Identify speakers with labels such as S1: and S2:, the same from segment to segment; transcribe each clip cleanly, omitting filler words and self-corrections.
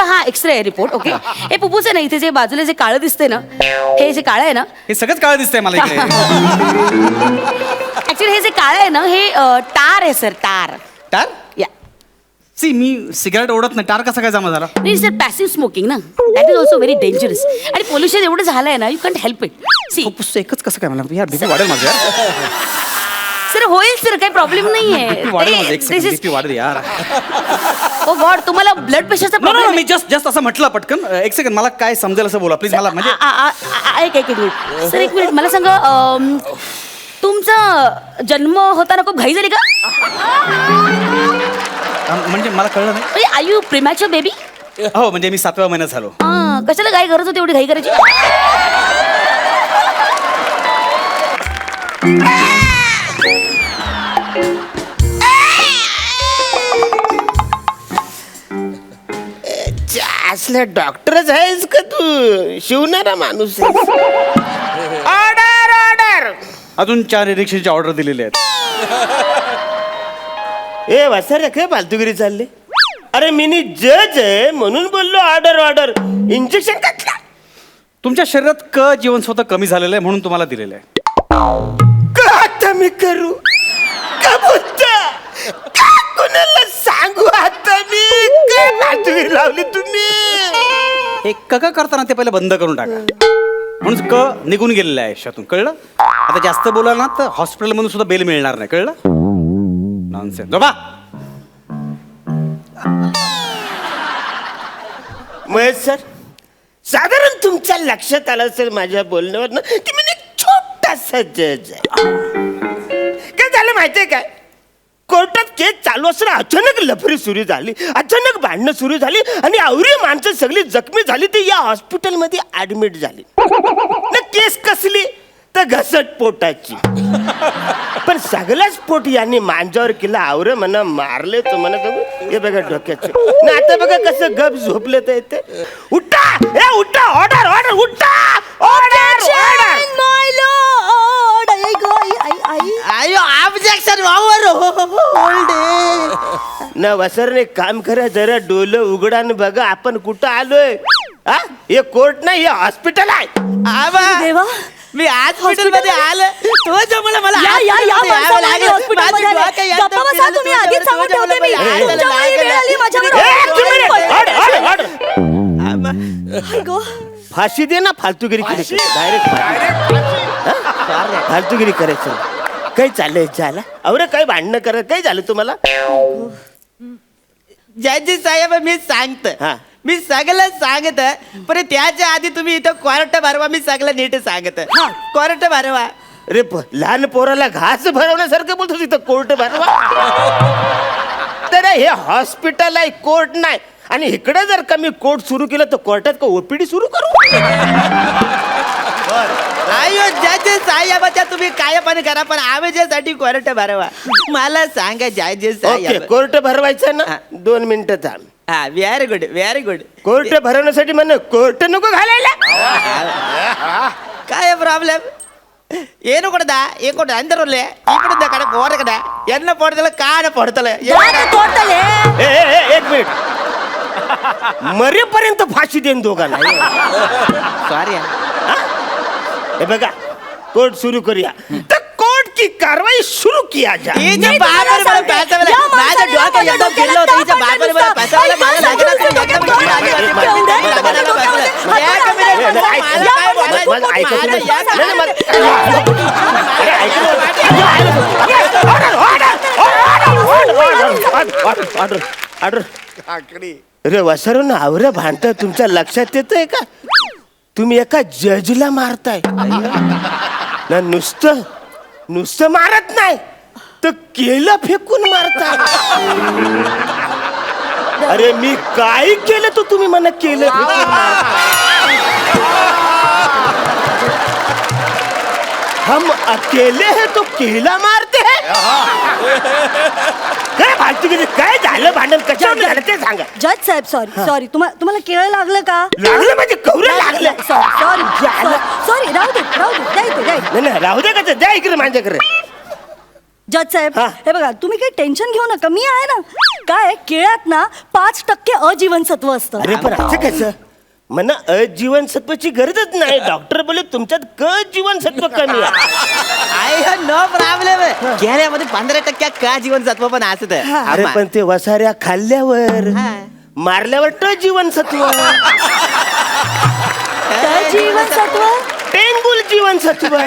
S1: हा एक्सरे आहे report. Okay, हे फुफ्फुस आहे ना, इथे जे बाजूला जे काळं दिसतंय ना, हे जे काळं आहे ना,
S2: हे सगळंच काळ दिसतंय मला इकडे.
S1: ऍक्च्युली हे जे काळं आहे ना, हे टार आहे सर, टार.
S2: टार?
S1: या
S2: सी मी सिगारेट ओढत नाही, टार कसा काय जमा झाला?
S1: नाही सर, पॅसिव्ह स्मोकिंग ना, that is also very dangerous. आणि पोल्युशन एवढं झालंय ना, you can't help it. See
S2: फुफ्फुस एकच कसं काय मला यार, बीपी वाढेल माझं यार.
S1: सर होईल सर, काही प्रॉब्लेम नाहीये.
S2: बीपी वाढेल माझं, एक सेकंड बीपी वाढेल यार.
S1: ओ गॉड, तुम्हाला ब्लड प्रेशरचा
S2: नो नो
S1: प्रॉब्लेम?
S2: मी जस्ट असं म्हटलं पटकन. एक सेकंड, मला काय समजेल असं बोला प्लीज. मला म्हणजे
S1: एक मिनिट सर, एक मिनिट मला सांगा, तुमचा जन्म होताना खूप घाई झाली का?
S2: म्हणजे मला कळलं नाही.
S1: Are you premature baby?
S2: हो म्हणजे मी 7व्या महिन्यात झालो.
S1: कशाला काय गरज होती एवढी घाई करायची?
S3: असला डॉक्टरच आहेस का तू? शिवणारा माणूस आहेस. Order order.
S2: अजून 4 इलेक्शनची ऑर्डर दिलेली आहेत.
S3: ए वासर काय फालतूगिरी चालले? अरे मिनी जज आहे म्हणून बोललो ऑर्डर ऑर्डर. इंजेक्शन कसला?
S2: तुमच्या शरीरात क जीवनसत्व कमी झालेलं आहे म्हणून तुम्हाला दिलेलं आहे.
S3: का आता मी करू? का बोलता? का कोणाला सांगू आता मी? काय फालतूगिरी लावली तुम्ही?
S2: हे क करताना ते पहिले बंद करून टाका. म्हणून क निघून गेलेलं आहे आयुष्यातून, कळलं? आता जास्त बोला ना तर हॉस्पिटलमधून सुद्धा बेल मिळणार नाही, कळलं? नॉनसेन्स. बाबा
S3: महेश सर, साधारण तुमच्या लक्षात आलं असेल माझ्या बोलण्यावर ना की मी एक छोटासा जज आहे. काय झालं माहितीये काय? कोर्टात केस चालू असताना अचानक लफरी सुरू झाली, अचानक भांडणं सुरू झाली आणि आवरी माणसं सगळी जखमी झाली. ती या हॉस्पिटलमध्ये ऍडमिट झाली. ना केस कसली तर घसटपोटाची. पण सगळाच पोट यांनी मांजावर केला. आवरे म्हणा मारले तर म्हणा हे बघा डोक्याचे ना. आता बघा कसं गप झोपले तर येते. उठा ए उठा, ऑर्डर ऑर्डर, उठा ऑर्डर ऑर्डर. ना वसरने काम करा, जरा डोलं उघडा न बघा आपण कुठं आलोय. हा हे कोर्ट नाही, हे हॉस्पिटल आहे.
S1: देवा,
S4: मी हॉस्पिटल मध्ये आलं तो मला
S1: गप्पा बसा तुम्ही, आधीच सांगून ठेवते मी. तुमच्यामुळे वेळ आली माझ्यावर.
S3: Order order. फाशी दे ना, फालतूगिरी केली. डायरेक्ट फालतूगिरी करायचं. काय चाललंय झाला? अरे काय भांडणं करत? काय झालं तुम्हाला?
S4: जज साहेब मी सांगत,
S3: हा.
S4: मी सगळं सांगत, पण त्याच्या आधी तुम्ही इथं कोर्ट भरवा. मी सगळं नीट सांगत. कोर्ट भरवा.
S3: अरे लहान पोराला घास भरवण्यासारखं बोलतो तिथं कोर्ट भरवा. तर हे हॉस्पिटल आहे, कोर्ट नाही. आणि इकडे जर का मी कोर्ट सुरू केलं तर कोर्टात का ओपीडी सुरू करू?
S4: आयो जज साहेबाच्या तुम्ही काय पण करा, पण आवेजासाठी कोर्ट भरवा. मला सांगा जज
S3: ओके,
S4: साहेब.
S3: कोर्ट भरवायचं ना? 2 मिनिटं थांब.
S4: हा very good very good.
S3: Court भरवण्यासाठी म्हण कोर्ट नको घालायला.
S4: काय प्रॉब्लेम ಏನು ಕೊಡದ ಏನ್ ಕೊಡ ಅಂದರಲ್ಲೇ ಈ ಕಡೆ ಕಡೆ ಗೋರ ಕಡೆ ಎನ್ನ ಪಡ್ದಲ್ಲ ಕಾಡ ಪಡ್ತಲೆ
S3: एक मिनिट. मरेपर्यंत फाशी देईन दोघांना.
S4: सॉरी
S3: हे बघा, कोर्ट सुरू करूया. तर कोर्ट की कारवाई सुरू किया जाए.
S4: हिच्या बापाने मला पैसा वाला माझ्या डोक्यात एकदम गेलो होतं. हिच्या बापाने मला पैसा वाला मला लागला तर डोक्यात
S3: अरे वसरून आवरं भांडतं तुमच्या लक्षात येतंय का? तुम्ही एका जजला मारताय ना. नुसतं मारत नाही तर केलं फेकून मारताय. अरे मी काय केलं तो तुम्ही मला केलं फेकून मारताय. हम अकेले हैं तो केला मारते हैं. काय फालतूगिरी? काय झालं भांडण? कशावर झालं ते सांगा.
S1: जज साहेब सॉरी तुम्हाला केळं लागलं का?
S3: लागलं म्हणजे कवरं लागलं.
S1: सॉरी राहू दे
S3: नाही नाही राहू दे का, द्या इकडे माझ्याकडे.
S1: जज साहेब
S3: हा.
S1: हे बघा, तुम्ही काही टेन्शन घेऊ नका, मी आहे ना.
S5: काय केळ्यात ना 5% अजीवनसत्व असतं.
S3: अरे पण असं कसं म्हणा अजीवनसत्वाची गरजच नाही. डॉक्टर बोले तुमच्यात क जीवनसत्व कमी आहे.
S4: नो प्रॉब्लेम केळ्यामध्ये 15% का जीवनसत्व पण असत
S3: अरे पण ते वसाऱ्या खाल्ल्यावर मारल्यावर ट जीवनसत्व
S5: जीवनसत्व
S3: टेंगुल जीवनसत्व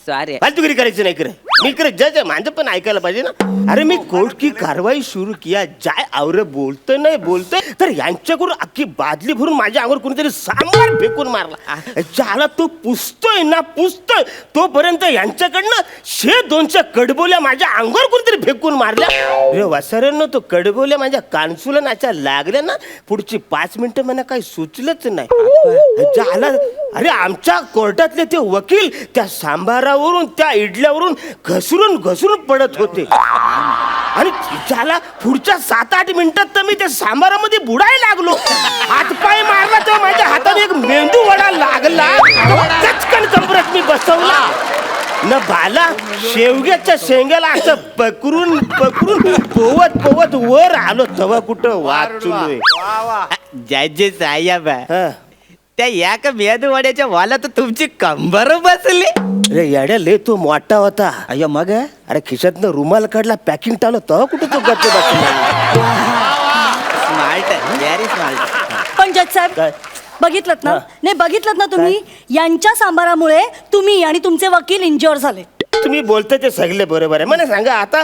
S4: सॉरी
S3: फालतुगिरी करायची नाही करे. मी करे जज आहे, माझं पण ऐकायला पाहिजे ना. अरे मी कोर्ट की कारवाई सुरू किया जाय. आवरे बोलतोय नाही बोलतोय तर यांच्याकडून अख्खी बादली भरून माझ्या अंगावर कोणीतरी सांबार फेकून मारला. ज्याला तो पुसतोय ना पुसतोय तोपर्यंत यांच्याकडनं 100-200 कडबोल्या माझ्या अंगावर कोणीतरी फेकून मारल्या. रे वसाऱ्यांनो तो कडबोल्या माझ्या कानसुला नाच्या लागल्या ना पुढची 5 मिनिटं मला काही सुचलंच नाही. ज्याला अरे आमच्या कोर्टातले ते वकील त्या सांबारावरून त्या इडल्यावरून घसरून घसरून पडत होते. आणि त्याला पुढच्या 7-8 मिनिटात तर मी त्या सांबारामध्ये बुडायला लागलो. हातपाय मारला तेव्हा माझ्या हाताने एक मेंदू वडा लागला. चटकन कमरत मी बसवला न भाला शेवग्याच्या शेंग्याला असं पकडून पकडून पोवत पोवत वर आलो. तेव्हा कुठं वाचलोय.
S4: जय साहेब
S3: हा.
S4: त्या याक मेदूवड्याच्या वाला तर तुमची कंबर बसली.
S3: अरे येड्या लय तो मोठा होता.
S4: अय्यो मग
S3: अरे खिशातनं रुमाल काढला पॅकिंग टाळलं तेव्हा कुठे तो गच्च बसला.
S4: Smart very smart.
S5: पण जज साहेब
S3: काय?
S5: बघितलं ना नाही बघितलं ना तुम्ही यांच्या सांबारामुळे तुम्ही आणि तुमचे वकील इंज्युअर झाले.
S3: तुम्ही बोलता ते सगळे बरोबर आहे. मला सांगा आता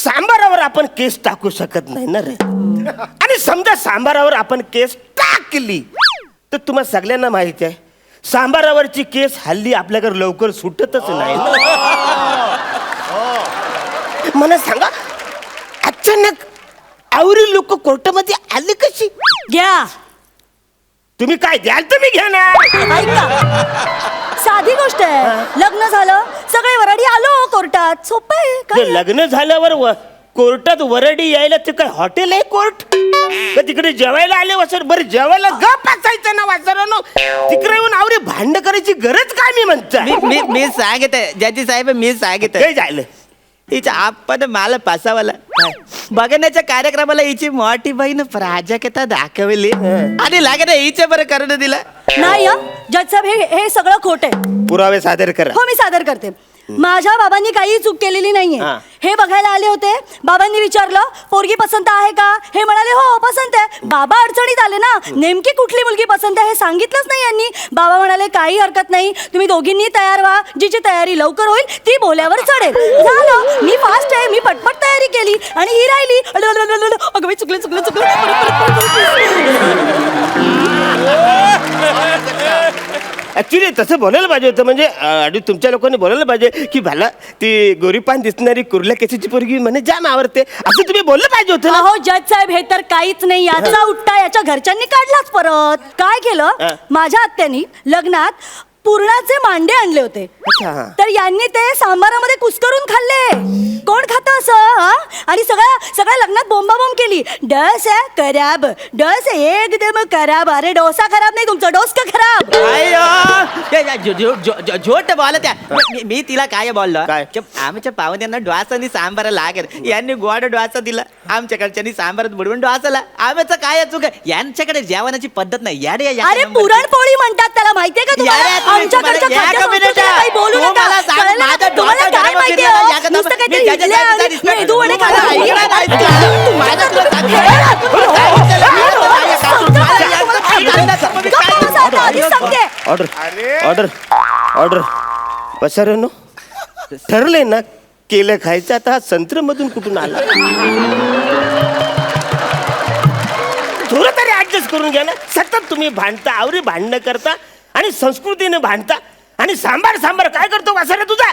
S3: सांबारावर आपण केस टाकू शकत नाही ना रे. आणि समजा सांबारावर आपण केस टाकली तर तुम्हाला सगळ्यांना माहिती आहे सांबारावरची केस हल्ली आपल्याकडे लवकर सुटतच नाही. मला सांगा अचानक आवरी लोक कोर्टामध्ये आले कशी?
S5: घ्या
S3: तुम्ही काय द्याल तुम्ही घ्या ना.
S5: ऐका साधी गोष्ट आहे. लग्न झालं सगळे वराडी आलो कोर्टात सोपं आहे
S3: ते
S5: काय.
S3: लग्न झाल्यावर कोर्टात वरडी यायला ते काय हॉटेल आहे कोर्ट का तिकडे जेवायला आले वासर? बरं जेवायला गप असायचं ना वासरानो. तिकडे येऊन आवरे भांडण करायची गरज काय मी म्हणतो.
S4: मी सांगत जजी साहेब मी सांगत
S3: काय झालं?
S4: हिच्या आपण मला पासावाला बघण्याच्या कार्यक्रमाला हिची मोठी बहीण प्राजक्ता दाखवली आणि लागत हिच्या बरं करून दिलं.
S5: नाही जज साहेब हे सगळं खोट आहे.
S3: पुरावे सादर करा.
S5: हो मी सादर करते. माझ्या बाबांनी काही चूक केलेली नाहीये.
S3: हा.
S5: हे बघायला आले होते. बाबांनी विचारलं पोरगी पसंत आहे का? हे म्हणाले हो पसंत आहे. बाबा अडचणीत आले ना नेमकी कुठली मुलगी पसंत आहे हे सांगितलंच नाही यांनी. बाबा म्हणाले काही हरकत नाही तुम्ही दोघींनी तयार व्हा. जिची तयारी लवकर होईल ती बोल्यावर चढेल. झालं मी फास्ट आहे मी पटपट तयारी केली आणि ही राहिली. अगं मी चुकले चुकले चुकले.
S3: ऍक्च्युली तसं बोलायला पाहिजे होतं. म्हणजे आणि तुमच्या लोकांनी बोलायला पाहिजे की मला ती गोरीपान दिसणारी कुर्ल्या केसाची पोरगी म्हणे जाम आवडते असं तुम्ही बोललं पाहिजे होतं ना.
S5: अहो जज साहेब हे तर काहीच नाही. याचा उट्टा याच्या घरच्यांनी काढलाच परत. काय केलं माझ्या आत्यानी लग्नात पुरणाचे मांडे आणले होते.
S3: अच्छा, हा.
S5: तर यांनी ते सांबारामध्ये कुस्करून खाल्ले. कोण खातं असं हा? आणि सगळ्या लग्नात बोंबाबोंब केली. डस आहे खराब डस एकदम खराब. अरे डोसा खराब नाही तुमचा डोसका खराब.
S4: झोट बोल त्या मी तिला काय बोललो
S3: काय?
S4: की आमच्या पाहुण्यांना डोसानी सांबार लागेल यांनी गोड डोसा दिला आमच्याकडच्यांनी सांबारात बुडवून डोसाला. आमचं काय चुक यांच्याकडे जेवणाची पद्धत नाही.
S5: अरे पुरणपोळी म्हणतात त्याला माहितीये का तुम्हाला? आमच्याकडच्या खाद्यसंस्कृतीला काही बोलू नका. कळलं ना? तुम्हाला काय माहिती आहे? नुसतं काहीतरी इडल्या आणि मेदूवडे खाता.
S3: ऑर्डर ऑर्डर ऑर्डर पसारनो ठरले ना केलं खायचं. आता हा संत्र मधून कुठून आला? थोडं तरी ऍडजस्ट करून घ्या ना. सतत तुम्ही भांडता आवरी भांडणं करता आणि संस्कृतीने भांडता आणि सांबार सांबार काय करतो वासारा तुझा?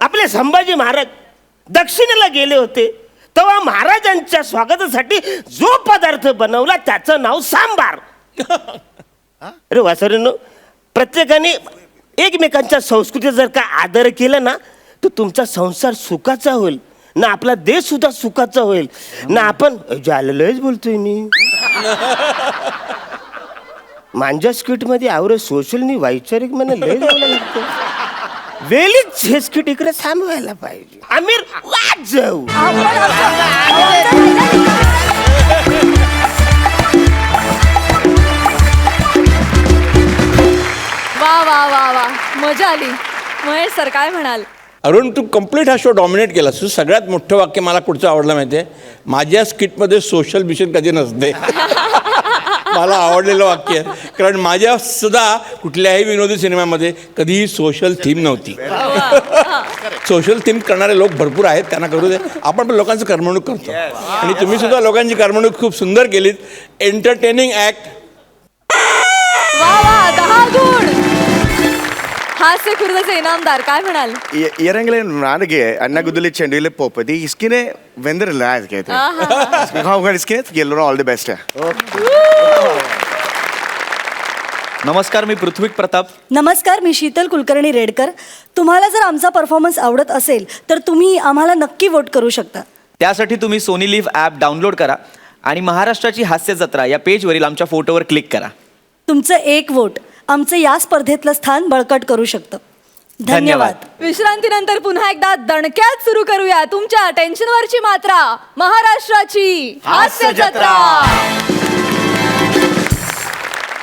S3: आपले संभाजी महाराज दक्षिणेला गेले होते तेव्हा महाराजांच्या स्वागतासाठी जो पदार्थ बनवला त्याचं नाव सांबार. अरे वासरेनो प्रत्येकाने एकमेकांच्या संस्कृतीचा जर का आदर केला ना तर तुमचा संसार सुखाचा होईल ना. आपला देश सुद्धा सुखाचा होईल ना. आपण झालेलंच बोलतोय मी. माझ्या स्किट मध्ये आवर सोशलनी वैचारिक मला लय जावं लागतं. वेळीच हे स्किट इकडे थांबवायला पाहिजे. आमिर वाज जाऊ.
S6: वा वा वा वा मजा आली. महेश सर काय म्हणाल?
S7: अरुण, तू कम्प्लीट हा शो डॉमिनेट केला. तू सगळ्यात मोठं वाक्य मला कुठचं आवडलं माहिती आहे? माझ्या स्किटमध्ये सोशल मिशन कधी नसते. मला आवडलेलं वाक्य आहे. कारण माझ्या सुद्धा कुठल्याही विनोदी सिनेमामध्ये कधीही सोशल थीम नव्हती. सोशल थीम करणारे लोक भरपूर आहेत, त्यांना करू दे. आपण पण लोकांचं करमणूक करतो आणि तुम्ही सुद्धा लोकांची करमणूक खूप सुंदर केलीत. Entertaining act.
S6: वा वा 10 गुण. हास्य खुर्दचे इनामदार काय म्हणाल?
S8: இறங்கலே நானுக்கு அண்ணா குதுலி செண்டியில போப்பதி இஸ்கினே வெந்தரில்ல அதுக்கு அவங்க இஸ்கினே எல்லாரும் ऑल द बेस्ट.
S4: नमस्कार, मी पृथ्वीक प्रताप.
S5: नमस्कार, मी शीतल कुलकर्णी रेडकर. तुम्हाला जर आमचा परफॉर्मन्स आवडत असेल तर तुम्ही आम्हाला नक्की वोट करू शकता.
S4: त्यासाठी तुम्ही सोनी लिव्ह ॲप डाउनलोड करा आणि महाराष्ट्राची हास्य जत्रा या पेजवरील आमच्या फोटोवर क्लिक करा.
S5: तुमचं एक वोट आमचं या स्पर्धेतलं स्थान बळकट करू शकतं. धन्यवाद.
S6: विश्रांतीनंतर पुन्हा एकदा दणक्यात सुरू करूया तुमच्या टेन्शनवरची मात्रा, महाराष्ट्राची हास्य जत्रा.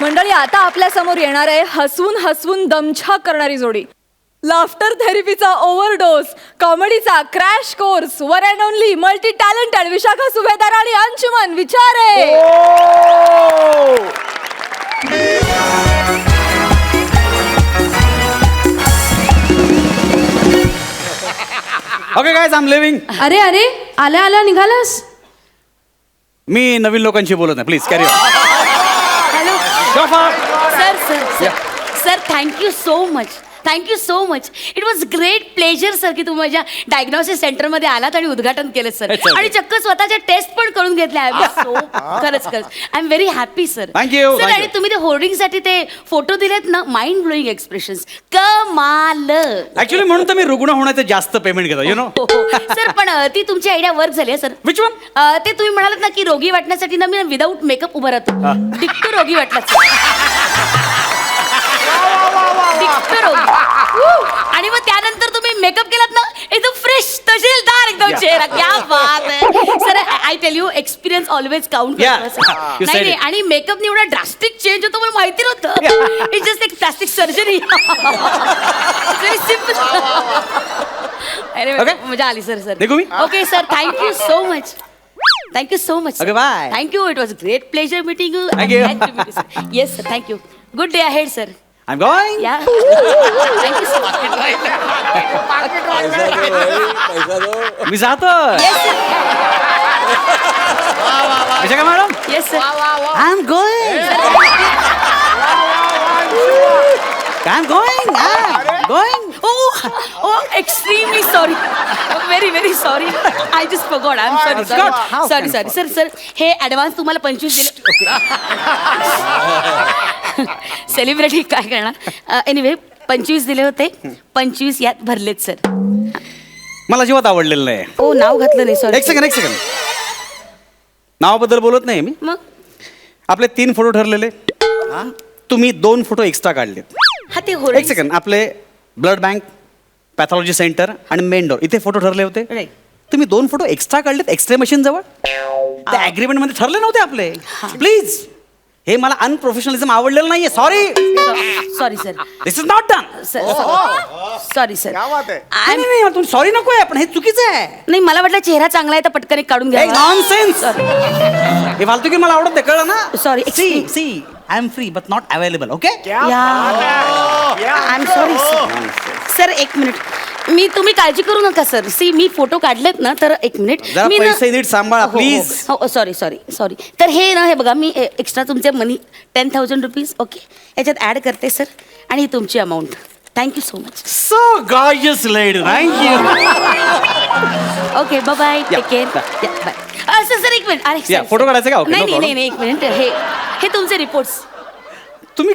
S6: मंडळी, आता आपल्या समोर येणार आहे हसवून हसवून दमछाक करणारी जोडी. लाफ्टर थेरपीचा ओव्हरडोस, कॉमेडीचा crash course, one and only multi talented Vishakha Subhedar आणि Anshuman Vichare.
S2: Okay guys, I am living.
S6: अरे अरे आल्या आल्या निघालास.
S2: मी नवीन लोकांशी बोलत नाही, please carry on.
S1: Hello sir sir thank you so much. Thank you so much. It was great pleasure sir की तुम्ही माझ्या डायग्नोसिस सेंटरमध्ये आलात आणि उद्घाटन केलं सर. आणि चक्क स्वतःच्या टेस्ट पण करून घेतल्या. आय एम सो खरंच I am very happy sir.
S2: Thank you.
S1: Sir, आणि तुम्ही ते होर्डिंगसाठी ते फोटो दिलेत ना, माइंड ब्लोईंग एक्सप्रेशन्स, कमाल.
S2: ऍक्च्युली म्हणून तर मी रुग्ण होण्याचं जास्त पेमेंट घेतो, यु नो.
S1: सर, पण ती तुमची आयडिया वर्क झाली आहे सर.
S2: Which one?
S1: ते तुम्ही म्हणालात ना की रोगी वाटण्यासाठी ना मी विदाऊट मेकअप उभं राहतो. दिक्ट रोगी वाटलात दिक्ट रोगी. आणि मग त्यानंतर तुम्ही मेकअप केलात ना, एकदम फ्रेश तहसीलदार एकदम चेहरा. क्या बात आहे sir. I tell you, experience always count.
S2: you said
S1: नाही
S2: it.
S1: आणि मेकअप एवढा ड्रास्टिक चेंज होतो मला माहिती नव्हतं. इट्स जस्ट एक प्लास्टिक सर्जरी. Very simple. अरे
S2: Okay.
S1: मजा आली सर. सर
S2: निघू मी?
S1: Okay sir, thank you so much. Thank you so much.
S2: Okay, bye.
S1: Thank you. It was great pleasure meeting you.
S2: Thank you.
S1: Yes sir, thank you. Good day ahead sir.
S2: I am going.
S1: या thank you so much.
S2: मी जातो.
S1: Yes sir.
S2: Vishakha madam,
S1: yes sir.
S2: I am going. I am going.
S1: Extremely sorry. Very very sorry. I just forgot. I am sorry. Sorry sorry sir. Sir, हे advance तुम्हाला 25 दिले. Celebrity काय करणार. Anyway 25 दिले होते, 25 यात भरलेत सर.
S2: मला अजिबात आवडलेलं नाही.
S1: ओ, नाव घातलं नाही. सॉरी.
S2: एक सेकंड. नावाबद्दल बोलत नाही मी.
S1: मग
S2: आपले 3 फोटो ठरलेले, तुम्ही 2 फोटो एक्स्ट्रा काढले.
S1: हा ते
S2: एक
S1: होर्डिंग.
S2: सेकंड. आपले ब्लड बँक, पॅथॉलॉजी सेंटर आणि मेन डोर इथे फोटो ठरले होते.
S1: Right.
S2: तुम्ही 2 फोटो एक्स्ट्रा काढलेत एक्स्ट्रा मशीन जवळ. ते ॲग्रीमेंट मध्ये ठरले नव्हते आपले. प्लीज, हे मला अनप्रोफेशनलिझम आवडलेलं नाहीये. Sorry.
S1: Sorry sir.
S2: This is not done.
S1: Sorry sir.
S2: नाही, तुम्ही सॉरी नको आहे, पण हे चुकीचं आहे.
S1: नाही, मला वाटलं चेहरा चांगला आहे तर पटकन एक काढून घ्या.
S2: नॉनसेन्स. हे फालतू की मला आवडत नाही, कळलं ना.
S1: Sorry,
S2: see I am free but not available. Okay.
S1: I am sorry sir. एक मिनिट. तुम्ही काळजी करू नका सर. सी, मी फोटो काढलेत ना, तर एक मिनिट.
S2: जरा
S1: मी
S2: पैसे नीट सांभाळा, प्लीज.
S1: हो, सॉरी. तर हे ना, हे बघा, मी एक्स्ट्रा तुमचे मनी 10,000 रुपीज ओके याच्यात ॲड करते सर. आणि ही तुमची amount. Thank you so much.
S2: So gorgeous lady. Thank you.
S1: Okay, bye. Take care. Bye. Sir एक मिनिट. अरे
S2: फोटो काढायचे का? Okay, no
S1: नाही
S2: problem.
S1: एक मिनिट. हे तुमचे रिपोर्ट्स.
S2: तुम्ही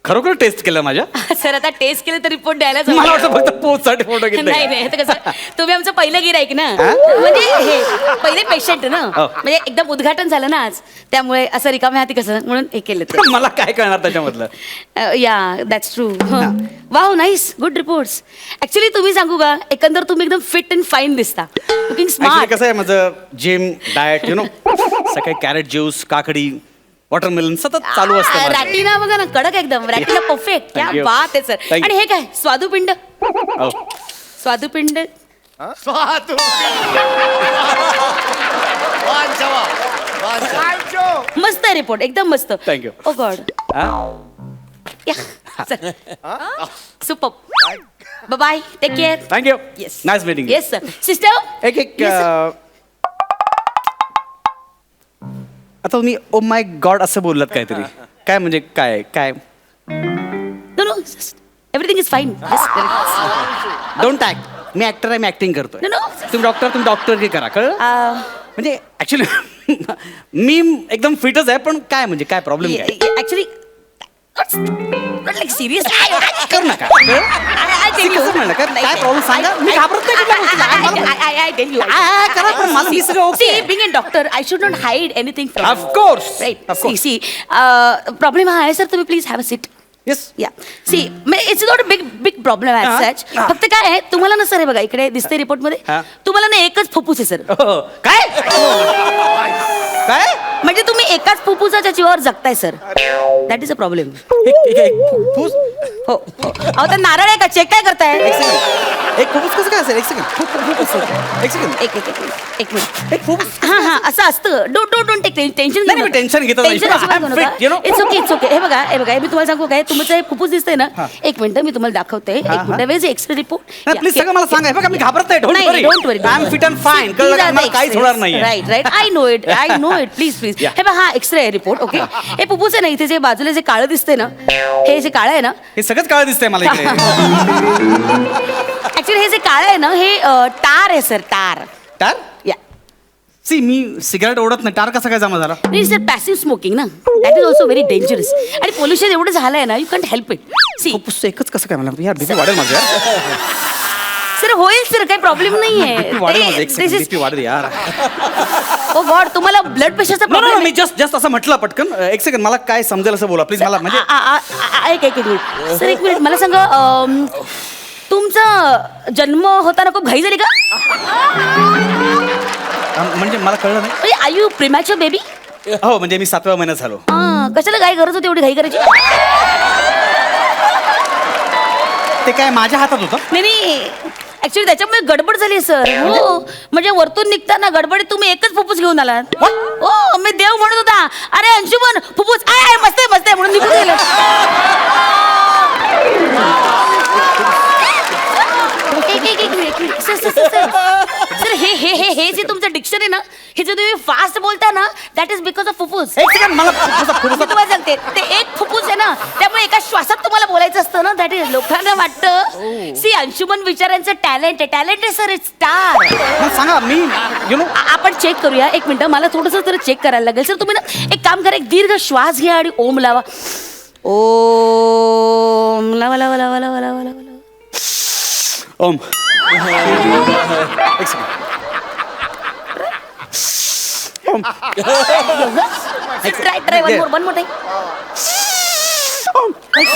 S2: खरोखर टेस्ट केलं माझ्या
S1: सर आता टेस्ट केलं तर रिपोर्ट द्यायला जाऊ.
S2: मला वाटतं फक्त पोस्टसाठी फोटो घेतले
S1: नाही नाही आता कसं तुम्ही आमचं पहिलं गिराईक ना म्हणजे हे पहिले पेशंट ना
S2: हो.
S1: म्हणजे एकदम उद्घाटन झालं ना आज त्यामुळे असं रिकाम्या हाती कसं म्हणून हे केलं ते
S2: मला काय कळणार त्याच्यामधलं
S1: या that's true wow nice good reports actually तुम्ही सांगू का एकंदर तुम्ही एकदम फिट अँड फाईन दिसता लुकिंग
S2: Actually
S1: स्मार्ट
S2: कसं आहे माझं जिम डाएट सकाळी कॅरेट ज्यूस काकडी वॉटरमेलन सतत चालू असतं माझं.
S1: रॅटिना बघा ना कडक एकदम रॅटिना परफेक्ट क्या
S2: Thank you.
S1: बात आहे सर
S2: Thank you.
S1: आणि हे काय स्वादुपिंड
S2: हो.
S1: स्वादुपिंड मस्त आहे रिपोर्ट एकदम मस्त
S2: Thank you.
S1: ओ गॉड
S2: हा?
S1: Super bye take care
S2: Thank you.
S1: Yes
S2: Nice meeting you.
S1: Yes sir sister
S2: एक आता तुम्ही ओ माय गॉड असं बोललात काहीतरी काय म्हणजे काय काय
S1: no no everything is fine
S2: don't act मी ऍक्टर आहे मी ऍक्टिंग करतोय
S1: No, no.
S2: तुम्ही डॉक्टर हे करा कळ म्हणजे ऍक्च्युली मी एकदम फिटच आहे पण काय म्हणजे काय प्रॉब्लेम काय
S1: ऍक्च्युली लाईक सिरियस
S2: कर नका Serious म्हणलं का? काय problem सांगा? मी घाबरत नाही कुठल्या गोष्टीला.
S1: I tell you.
S2: करा पण मला हे सगळं okay.
S1: See, being a doctor, I should not hide anything from
S2: Of
S1: you.
S2: course.
S1: Right.
S2: Of course.
S1: See, problem हा आहे सर तुम्ही please have a seat.
S2: Yes.
S1: या see it's not a big problem as such फक्त काय आहे तुम्हाला ना sir हे बघा इकडे दिसते रिपोर्ट मध्ये
S2: हा.
S1: तुम्हाला ना एकच फुफ्फुस आहे सर
S2: हो. काय काय
S1: म्हणजे तुम्ही एकाच फुफ्फुसाच्या जीवावर जगताय sir that is a problem
S2: एक फुफ्फुस
S1: हो अहो तर नारळ आहे का चेक काय करताय
S2: एक फुफ्फुस कसं काय असेल एक सेकंड एक सेकंड
S1: एक मिनिट
S2: एक फुफ्फुस
S1: हा हा असं असतं डोंट टेक टेन्शन
S2: नाही, मी tension घेतच नाही. I'm fit, you know.
S1: It's okay हे बघा मी तुम्हाला सांगू काय तुमचं हे फुफ्फुस दिसतंय ना एक मिनिट मी तुम्हाला दाखवते एक मिनिट वेज एक्सरे रिपोर्ट
S2: प्लीज सगळं मला सांगा हे बघा मी घाबरत नाही don't worry I am fit and fine कळलं का मला काहीच होणार नाही
S1: right I know it please
S2: Yeah.
S1: हे बघा हा एक्सरे आहे रिपोर्ट ओके हे फुफ्फुस आहे ना इथे जे बाजूला जे काळं दिसतंय ना हे जे काळं आहे ना
S2: हे सगळंच काळ दिसतंय मला इकडे
S1: ऍक्च्युली हे जे काळं आहे ना हे टार आहे सर टार
S2: टार
S1: या
S2: सी मी सिगारेट ओढत नाही टार कसा काय जमा झाला
S1: नाही सर पॅसिव्ह स्मोकिंग ना that is also very dangerous आणि पोल्युशन एवढं झालंय ना you can't help it see
S2: फुफ्फुस एकच कसं काय मला यार बीपी वाढेल माझं यार
S1: सर होईल सर काही प्रॉब्लेम
S2: बीपी वाढेल माझं एक सेकंड
S1: नाहीये
S2: बीपी वाढेल यार
S1: ओ गॉड तुम्हाला ब्लड प्रेशरचा
S2: नो नो
S1: प्रॉब्लेम
S2: मी जस्ट असं म्हटलं पटकन एक सेकंड मला काय समजेल असं बोला प्लीज मला म्हणजे
S1: एक मिनिट सर एक मिनिट मला सांगा तुमचा जन्म होताना खूप घाई झाली का
S2: म्हणजे मला कळलं नाही
S1: म्हणजे आय यू प्रिमॅच्युअर बेबी
S2: हो म्हणजे मी 7व्या महिन्यात झालो
S1: कशाला काय गरज होती एवढी घाई करायची
S2: ते काय माझ्या हातात होतं
S1: नाही ऍक्च्युली त्याच्यामुळे गडबड झाली सर हो म्हणजे वरतून निघताना गडबडीत तुम्ही एकच फुफ्फुस घेऊन आलात हो मी देव म्हणत होता अरे अंशुमन फुफ्फुस आय मस्त आहे म्हणून निघून गेलं एक मिनिट सर हे जे तुमचं डिक्शन आहे ना हे जे तुम्ही फास्ट बोलता ना दॅट इज बिकॉज ऑफ फुफ्फुस
S2: एक सेकंड मला
S1: मी तुम्हाला सांगते ते एक फुफ्फुस आहे ना त्यामुळे एका श्वासात तुम्हाला बोलायचं असतं ना दॅट इज लोकांना वाटतं सी अंशुमन विचारांचं टॅलेंट आहे सर इट्स स्टार
S2: मला सांगा मी यु नो
S1: आपण चेक करूया एक मिनिट मला थोडंसं जरा चेक करायला लागेल सर तुम्ही ना एक काम करा एक दीर्घ श्वास घ्या आणि ओम लावा ओम लावा लावा लावा लावा लावा लावा
S2: ओम एक सेकंड ओम
S1: ट्राय वन मोर टाइम
S2: एक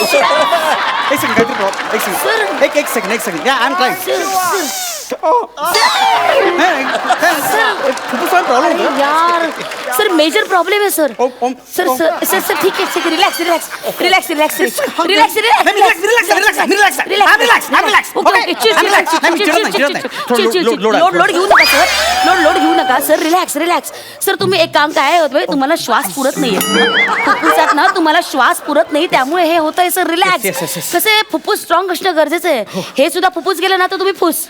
S2: सेकंड काहीतरी प्रॉब्लेम एक सेकंड या आय एम ट्राईंग प्रॉब्लेम
S1: यार सर मेजर प्रॉब्लेम आहे सर
S2: ओम
S1: सर सर ठीक आहे रिलॅक्स लोड घेऊ नका सर रिलॅक्स सर तुम्ही एक काम काय होत तुम्हाला श्वास पुरत नाहीये फुफ्फुसात ना तुम्हाला श्वास पुरत नाही त्यामुळे हे होतंय सर रिलॅक्स कसं आहे फुफ्फुस स्ट्रॉंग असणं गरजेचं आहे हे सुद्धा फुफ्फुस गेलं ना तर तुम्ही फुस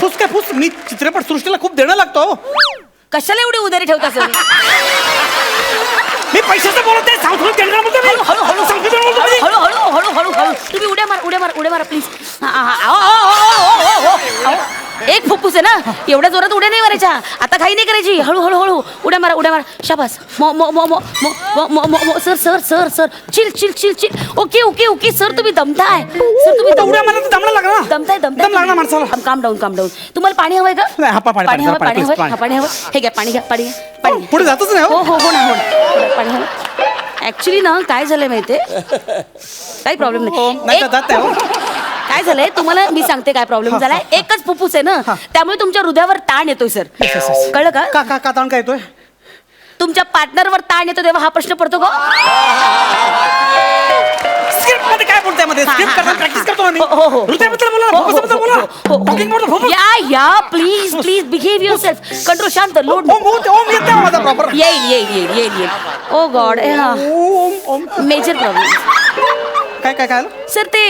S2: फुस काय फुस मी चित्रपट सृष्टीला खूप देणं लागतो
S1: कशाला एवढी उदारी ठेवता सर
S2: मी पैशाचं बोलत आहे सांगतो
S1: हळू तुम्ही उड्या मारा प्लीज एक फुफ्फुस आहे ना, एवढ्या जोरात उड्या नाही मारायच्या. आता काही नाही करायची, हळू हळू उड्या मारा. शाबास. Sir sir sir sir chill chill chill chill. Okay sir, तुम्ही दमताय. सर तुम्ही
S2: उड्या मारायला तर दमणं लागणार ना.
S1: दमताय.
S2: दम लागणार माणसाला.
S1: काम डाऊन. तुम्हाला पाणी हवंय का?
S2: नाही, हा, पाणी
S1: पाणी हवं.
S2: please, पाणी.
S1: पाणी हवं. हे घ्या पाणी घ्या. पाणी.
S2: पुढे जातच नाही.
S1: हो ना. पाणी हवं. ऍक्च्युली ना काय झालंय माहितीये, काही प्रॉब्लेम नाही.
S2: जात आहे हो.
S1: काय झालंय तुम्हाला मी सांगते काय प्रॉब्लेम झालाय. एकच फुफ्फुस आहे ना, त्यामुळे तुमच्या हृदयावर ताण येतोय सर. कळलं का?
S2: का ताण काय येतोय?
S1: तुमच्या पार्टनरवर ताण येतो तेव्हा हा प्रश्न पडतो का?
S2: स्क्रिप्ट मध्ये काय बोलताय मध्ये? स्क्रिप्ट करताना प्रॅक्टिस करतो ना मी.
S1: हो.
S2: हृदयाबद्दल बोला, फोकसबद्दल बोला. Talking about the focus.
S1: या please behave your self. Control, शांत, लोड.
S2: ओम येते माझा प्रॉपर.
S1: येईल. ओ गॉड, मेजर प्रॉब्लेम.
S2: काय
S1: सर ते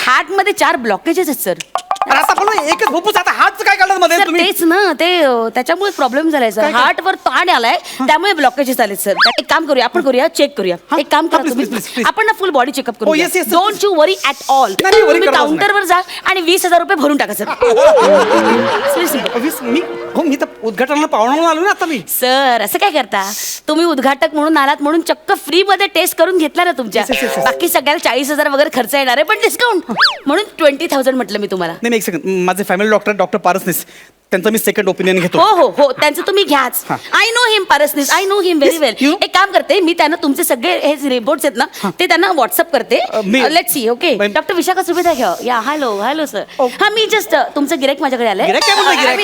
S1: हार्ट मध्ये 4 ब्लॉकेजेस आहेत सर.
S2: अरे आता बोला एकच फुफ्फुस, आता हातचं काय काढलं मध्ये
S1: सर
S2: तुम्ही?
S1: तेच ना, ते त्याच्यामुळे प्रॉब्लेम झालाय सर. हार्ट वर ताण आलाय, त्यामुळे ब्लॉकेजेस आले सर. एक काम करूया, आपण चेक करूया. एक काम करा
S2: please,
S1: तुम्ही,
S2: please.
S1: आपण ना फुल बॉडी चेकअप
S2: Oh,
S1: करूया.
S2: yes, yes,
S1: don't you worry at all.
S2: नाही, मी worry
S1: तुम्ही
S2: करतच नाही.
S1: काउंटरवर जा आणि 20,000 रुपये भरून टाका सर.
S2: मी तर उद्घाटनाला पाहुणा आलो ना आता मी.
S1: सर असं काय करता तुम्ही? उद्घाटक म्हणून आलात म्हणून चक्क फ्री मध्ये टेस्ट करून घेतला ना तुमच्या.
S2: Yes.
S1: बाकी सगळ्याला 40,000 वगैरे खर्च येणार आहे, पण डिस्काउंट म्हणून 20,000 म्हटलं मी तुम्हाला.
S2: नाही एक सेकंड, माझे फॅमिली डॉक्टर पारसनीस, त्यांचं मी सेकंड ओपिनियन घेतो.
S1: हो त्यांचं तुम्ही घ्याच. I know him Parasnis, I know him very well.
S2: you-
S1: एक काम करते मी, त्यांना तुमचे सगळे हे रिपोर्ट्स आहेत ना ते त्यांना व्हॉट्सअप करते. Let's see. Okay, doctor Vishakha Subhedar घ्या. या हॅलो सर. हा मी जस्ट तुमचं गिराईक माझ्याकडे आलंय.
S2: गिऱ्हाईक काय बोलतोय, गिऱ्हाईक?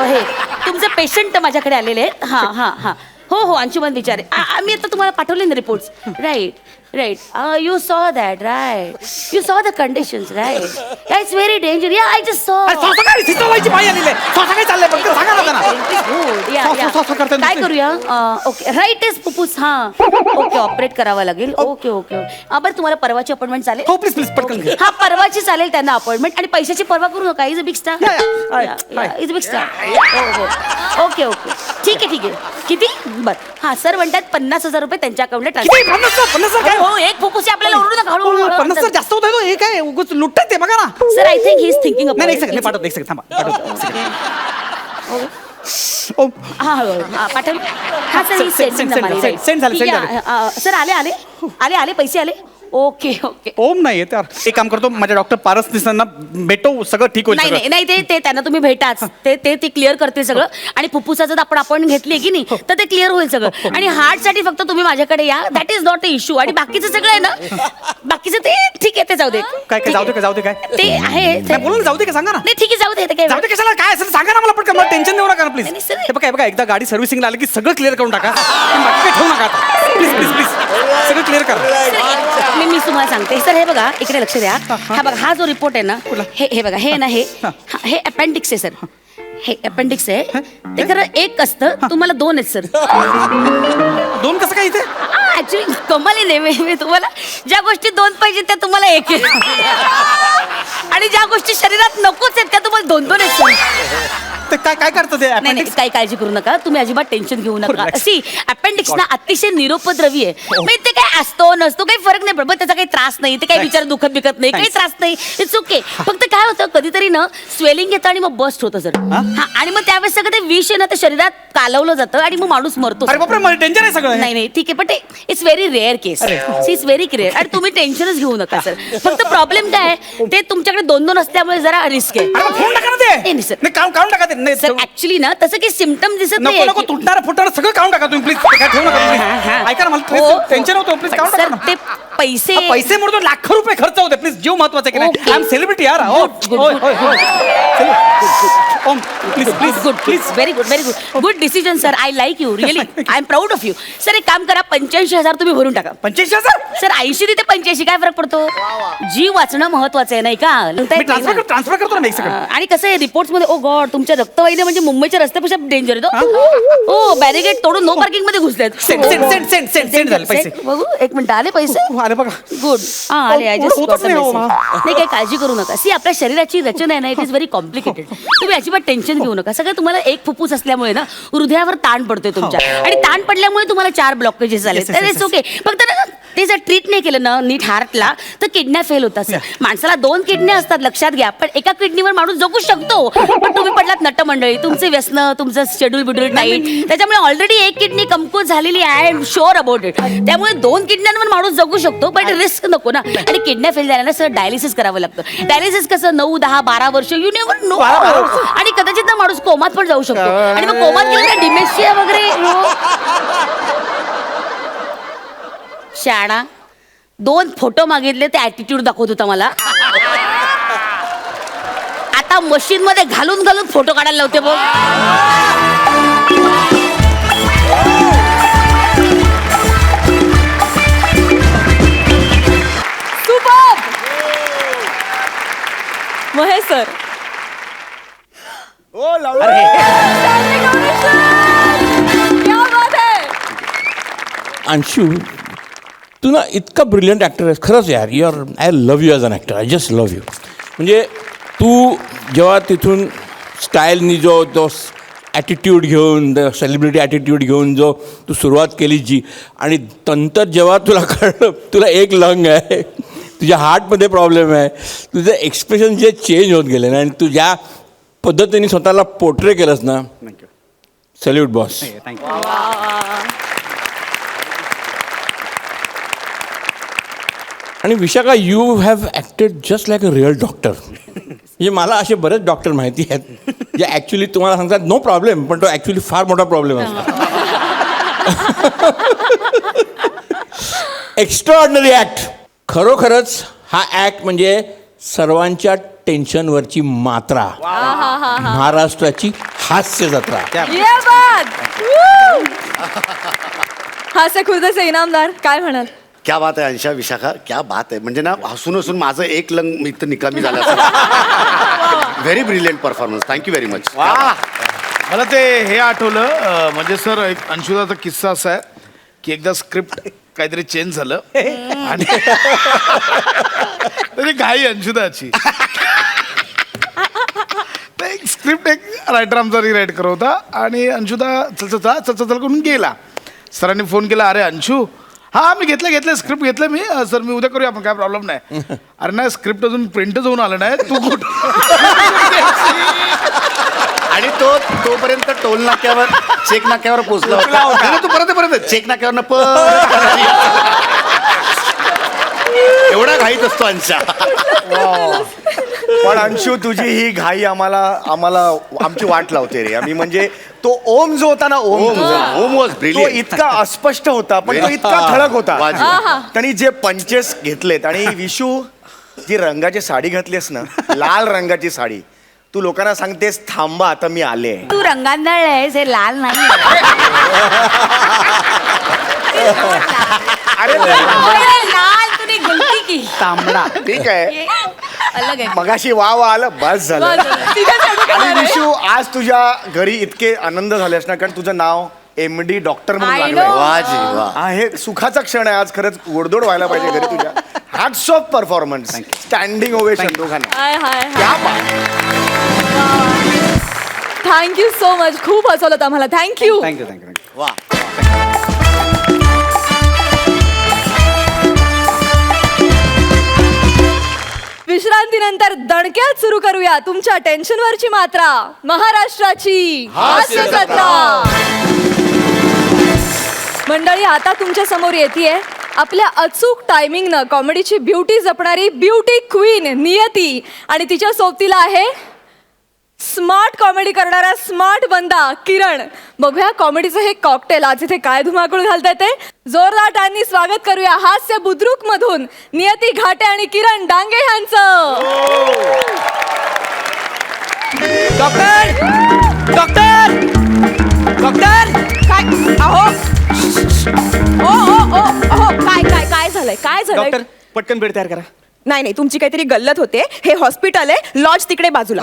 S1: हे तुमचे पेशंट माझ्याकडे आलेले आहेत. हा हो अंशुमन विचारे. मी आता तुम्हाला पाठवले ना reports. Right. You saw that, right? You saw the conditions, right? Yeah, it's very dangerous. Yeah, I just saw.
S2: पाय आलेले काय चाललंय फक्त सांगा ना त्यांना.
S1: Good. Yeah.
S2: करताय
S1: काय करूया? ओके, राईट इज फुफ्फुस. ओके, ऑपरेट करावं लागेल. ओके. बरं तुम्हाला परवाची अपॉइंटमेंट चालेल?
S2: हो प्लीज पटकन घे.
S1: हा परवाची चालेल त्यांना अपॉइंटमेंट. आणि पैशाची पर्वा करू नका. Is a big star. Is a big star. हो. ओके. ठीक आहे. किती? बरं सर म्हणतात 50,000 रुपये त्यांच्या अकाउंटला ट्रान्सफर.
S2: 50,000 काय?
S1: हो, एक फुफ्फुस आपल्याला ओरडू नका. हळू
S2: 50,000 जास्त होत आहे. हे काय उगाच लुटतात ते बघा ना.
S1: Sir I think he is thinking
S2: नाही एक सेकंड, पाठवतो. एक सेकंड थांबा, पाठवतो.
S1: पाठव. हा सर ही
S2: Send झालं.
S1: सर आले पैसे आले. ओके.
S2: ओम नाही येत यार. एक काम करतो, माझ्या डॉक्टर पारस निसांना भेटो, सगळं ठीक होईल.
S1: नाही ते त्यांना तुम्ही भेटाच. ते क्लिअर करतील सगळं. आणि फुफ्फुसाचं जर आपण अपॉइंटमेंट घेतली की नाही तर ते क्लिअर होईल सगळं. आणि हार्ट साठी फक्त तुम्ही माझ्याकडे या. That is not a issue. आणि बाकीचं सगळं आहे ना, बाकीचं ते ठीक आहे, ते जाऊ दे.
S2: काय जाऊ दे काय
S1: ते आहे.
S2: बोला ना, जाऊ दे का सांगा ना.
S1: नाही ठीक आहे, जाऊ दे.
S2: जाऊ दे कशाला, काय असेल सांगा ना मला पटकन. मला टेन्शन देऊ नका प्लीज.
S1: नाही, sir.
S2: हे बघा एकदा गाडी सर्व्हिसिंगला आली की सगळं क्लिअर करून टाका. बाकी काही ठेवू नका आता. प्लीज सगळं क्लिअर करा.
S1: मी तुम्हाला सांगते सर. हे बघा इकडे लक्ष द्या. हा बघा, हा जो रिपोर्ट आहे ना, हे बघा, हे ना हे अपेंडिक्स आहे सर. हे अपेंडिक्स आहे. ते खरं एक असतं, तुम्हाला 2 आहेत सर.
S2: 2 कसं काय इथे?
S1: ऍक्च्युली कमाली नाही. मी तुम्हाला ज्या गोष्टी 2 पाहिजे त्या तुम्हाला 1 आहे. आणि ज्या गोष्टी शरीरात नकोच आहेत त्या तुम्हाला 2 आहेत सर.
S2: ते काय करतं ते
S1: नाही काही काळजी करू नका तुम्ही. अजिबात टेन्शन घेऊ नका. सी अपेंडिक्स ना अतिशय निरुपद्रवी आहे. म्हणजे ते काय असतो नसतो काही फरक नाही पडत. त्याचा काही त्रास नाही. ते काही विचार दुखत बिकत नाही. काही त्रास नाही. It's okay. फक्त काय होतं कधीतरी ना स्वेलिंग येतं आणि मग बस्ट होतं सर. आणि मग त्यावेळेस सगळं ते विष आहे ना ते शरीरात कालवलं जातं आणि मग माणूस मरतो.
S2: अरे बापरे, मला टेन्शन आहे सगळं.
S1: नाही ठीक आहे, पण it's very rare case. It's very rare. आणि तुम्ही टेन्शनच घेऊ नका सर. फक्त प्रॉब्लेम काय आहे, ते तुमच्याकडे 2 असल्यामुळे जरा रिस्क आहे.
S2: फोन टाका ना ते.
S1: नाही सर.
S2: नाही काढून टाका ते.
S1: सर ऍक्च्युली ना तसं काही सिम्पटम दिसत नाही.
S2: नको तुटणार फुटणार सगळं काढून टाका तुम्ही प्लीज. काय ठेवू नका. ऐका ना, मला टेन्शन होतं. प्लीज काढून टाका
S1: सर
S2: ना.
S1: ते पैसे
S2: मोडतो, लाखो रुपये खर्च होते. प्लीज जीव महत्वाचा की नाही. आय एम सेलिब्रिटी यार. ओम please
S1: very good decision sir. I like you really. I am proud of you. Sir एक काम करा, 85,000 तुम्ही भरून टाका.
S2: 85,000
S1: सर 80 ते 85 काय फरक पडतो? जीव वाचणं महत्वाचं आहे नाही का?
S2: ट्रान्सफर करतो ना. एक सेकंड.
S1: आणि कसं आहे रिपोर्ट्स मध्ये ओ गॉड तुमच्या रक्तवाहिन्या म्हणजे मुंबईच्या रस्त्यापेक्षा डेंजर येतो. ओ बॅरिगेड तोडून नो पार्किंग मध्ये घुसलेत.
S2: सेंड झाले पैसे.
S1: बघू एक मिनिट आले पैसे.
S2: आले बघा.
S1: गुड. आले. आय जस्ट
S2: होतच नाही हो.
S1: नाही काही काळजी करू नका. सी आपल्या शरीराची रचना आहे ना, इट इज व्हेरी कॉम्प्लिकेटेड. तुम्ही अजिबात टेन्शन घेऊ नका. सगळं तुम्हाला एक फुफ्फुस असल्यामुळे ना हृदयावर ताण पडतोय तुमच्या. आणि ताण पडल्यामुळे तुम्हाला 4 ब्लॉकेजेस झाले. तर इट्स ओके. फक्त ना ते जर ट्रीट नाही केलं ना नीट हार्टला तर किडन्या फेल होतात सर. माणसाला 2 किडन्या असतात लक्षात घ्या, पण एका किडनीवर माणूस जगू शकतो. पण तुम्ही पडलात नटमंडळी, तुमचे व्यसन, तुमचं शेड्यूल बिड्यूल टाईट, त्याच्यामुळे ऑलरेडी 1 किडनी कमकुवत झालेली आहे. I am sure about it. त्यामुळे 2 किडन्यांवर माणूस जगू शकतो, पण रिस्क नको ना. आणि किडन्या फेल झाल्या ना सर डायलिसिस करावं लागतं. डायलिसिस कसं 9, 10, 12 वर्ष यू नेवर नो. आणि कदाचित ना माणूस कोमात पण जाऊ शकतो. आणि मग कोमात गेलं तर डिमेन्शिया वगैरे. शाणा 2 फोटो मागितले ते ऍटिट्यूड दाखवत होता मला. आता मशीन मध्ये घालून घालून फोटो काढायला लावते बघ.
S6: Super Mahesh sir. क्या बात है.
S7: अंशू तू ना इतका ब्रिलियंट ॲक्टर आहेस खरंच यार. I love you as an actor. I just love you. म्हणजे तू जेव्हा तिथून स्टाईलनी जो तो ॲटिट्यूड घेऊन सेलिब्रिटी ॲटिट्यूड घेऊन जो तू सुरुवात केली जी, आणि नंतर जेव्हा तुला कळलं तुला एक लंग आहे, तुझ्या हार्टमध्ये प्रॉब्लेम आहे, तुझे एक्सप्रेशन जे चेंज होत गेले ना, आणि तू ज्या पद्धतीने स्वतःला पोर्ट्रे केलंस ना,
S2: थँक्यू
S7: सॅल्यूट बॉस.
S2: थँक्यू.
S7: आणि Vishakha you have acted just like a real doctor. म्हणजे मला असे बरेच डॉक्टर माहिती आहेत जे ॲक्च्युली तुम्हाला सांगतात नो प्रॉब्लेम, पण तो ॲक्च्युली फार मोठा प्रॉब्लेम असतो. Extra ordinary act. खरोखरच हा ॲक्ट म्हणजे सर्वांच्या टेन्शनवरची मात्रा, महाराष्ट्राची हास्य जत्रा.
S6: ये बात. हास्य खुर्दचे इनामदार काय म्हणाल.
S9: क्या बात आहे अंशा, विशाखा, क्या बात आहे. म्हणजे ना हसून हसून माझं एक लंग इथं निकामी झालं. Very brilliant performance. Thank you very much.
S10: मला ते हे आठवलं, म्हणजे सर एक अंशुदाचा किस्सा असा आहे की एकदा स्क्रिप्ट काहीतरी चेंज झालं आणि तरी घाई अंशुदाची. तर एक स्क्रिप्ट एक रायटर आमचा रिराईट करत होता आणि अंशुदा चल करून गेला. सरांनी फोन केला, अरे अंशू, हा मी घेतलं स्क्रिप्ट घेतलं मी सर, मी उद्या करूया आपण, काय प्रॉब्लेम नाही. अरे नाही स्क्रिप्ट अजून प्रिंटच होऊन आलं नाही, तू कुठं.
S9: आणि तोपर्यंत टोल नाक्यावर चेक नाक्यावर पोहोचला होता. तू परत चेक नाक्यावर एवढा घाईत असतो अंशा.
S8: पण अंशू तुझी ही घाई आम्हाला आमची वाट लावते रे. आम्ही म्हणजे तो ओम जो होता ना,
S9: ओम वॉज
S8: तो
S9: ब्रिलियंट.
S8: इतका अस्पष्ट होता पण तो इतका ठळक होता. त्यांनी जे पंचेस घेतलेत, आणि विशू जी रंगाची साडी घातलीस ना, लाल रंगाची साडी, तू लोकांना सांगतेस थांबा आता मी आले.
S1: तू रंगांदळ आहेस, हे लाल नाही.
S8: अरे
S1: लाल तूने गलती की.
S8: तांबडा ठीक आहे.
S1: ये अलग आहे.
S8: मगाशी वा आलं बस झालं. आणि विशू आज तुझ्या घरी इतके आनंद झाले असणार कारण तुझं नाव MD डॉक्टर म्हणून
S1: I
S8: लागलंय.
S1: know.
S9: वा जी वा.
S8: हा हे सुखाचा क्षण आहे आज. खरंच गोडदोड व्हायला पाहिजे घरी तुझ्या. Hats off performance. Standing ovation दोघांना.
S6: हाय हाय.
S8: क्या बात.
S6: Thank you so much. खूप हसवलं आम्हाला. थँक्यू.
S2: Thank you thank you thank you.
S9: वा.
S6: विश्रांतीनंतर दणक्यात सुरू करूया तुमच्या टेन्शनवरची मात्रा, महाराष्ट्राची हास्य जत्रा. मंडळी आता तुमच्या समोर येतेय आपल्या अचूक टायमिंगनं कॉमेडीची ब्युटी जपणारी ब्युटी क्वीन नियती, आणि तिच्या सोबतीला आहे स्मार्ट कॉमेडी करणारा स्मार्ट बंदा किरण. बघूया कॉमेडीचं हे कॉकटेल आज इथे काय धुमाकूळ घालताय ते. जोरदार टाळ्यांनी स्वागत करूया हास्य बुद्रुक मधून नियती घाटे आणि किरण डांगे यांचं.
S4: डॉक्टर डॉक्टर डॉक्टर
S6: काय अहो ओ अहो काय झालंय
S4: डॉक्टर पटकन बेड तयार करा.
S6: नाही तुमची काहीतरी गल्लत होते. हे हॉस्पिटल आहे, लॉज तिकडे बाजूला.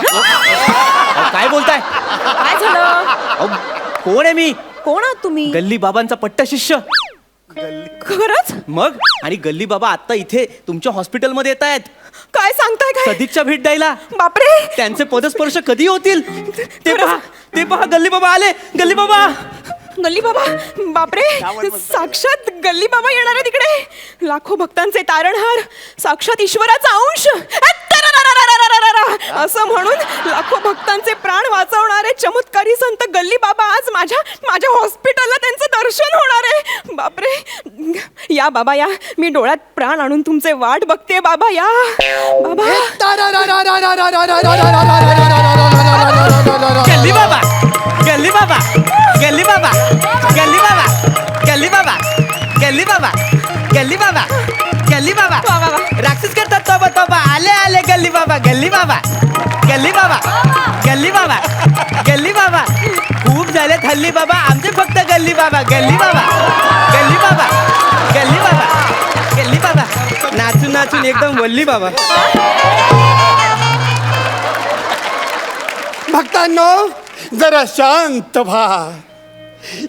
S4: काय बोलताय.
S6: काय झालं.
S4: कोण आहे मी.
S6: कोण आहात तुम्ही.
S4: गल्ली बाबांचा पट्टा शिष्य.
S6: खरंच.
S4: मग आणि गल्ली बाबा आता इथे तुमच्या हॉस्पिटलमध्ये येत आहेत
S6: काय सांगताय काय.
S4: सदिच्छा भेट द्यायला.
S6: बापरे.
S4: त्यांचे पदस्पर्श कधी होतील ते पहा. गल्ली बाबा आले. गल्ली बाबा
S6: गल्ली बाबा, बापरे, साक्षात गल्ली बाबा येणार आहे तिकडे. लाखो भक्तांचे तारणहार, साक्षात ईश्वराचा अंश असं म्हणून लाखो भक्तांचे प्राण वाचवणारे चमत्कारी संत गल्ली बाबा आज माझ्या हॉस्पिटलला त्यांचं दर्शन होणार आहे. बापरे, या बाबा या, मी डोळ्यात प्राण आणून तुमचे वाट बघते बाबा, या बाबा.
S4: गल्ली बाबा, गल्ली बाबा, गल्ली बाबा, गल्ली बाबा, गल्ली बाबा, गल्ली बाबा, गल्ली बाबा, गल्ली बाबा. राक्षस करतात तोबा तोबा, आले आले गल्ली बाबा, गल्ली बाबा, गल्ली बाबा, गल्ली बाबा, गल्ली बाबा. खूप झालेत हल्ली बाबा आमचे फक्त गल्ली बाबा, गल्ली बाबा, गल्ली बाबा, गल्ली बाबा, गल्ली बाबा. नाचून नाचून एकदम वल्ली बाबा.
S11: भक्तांनो, जरा शांत व्हा.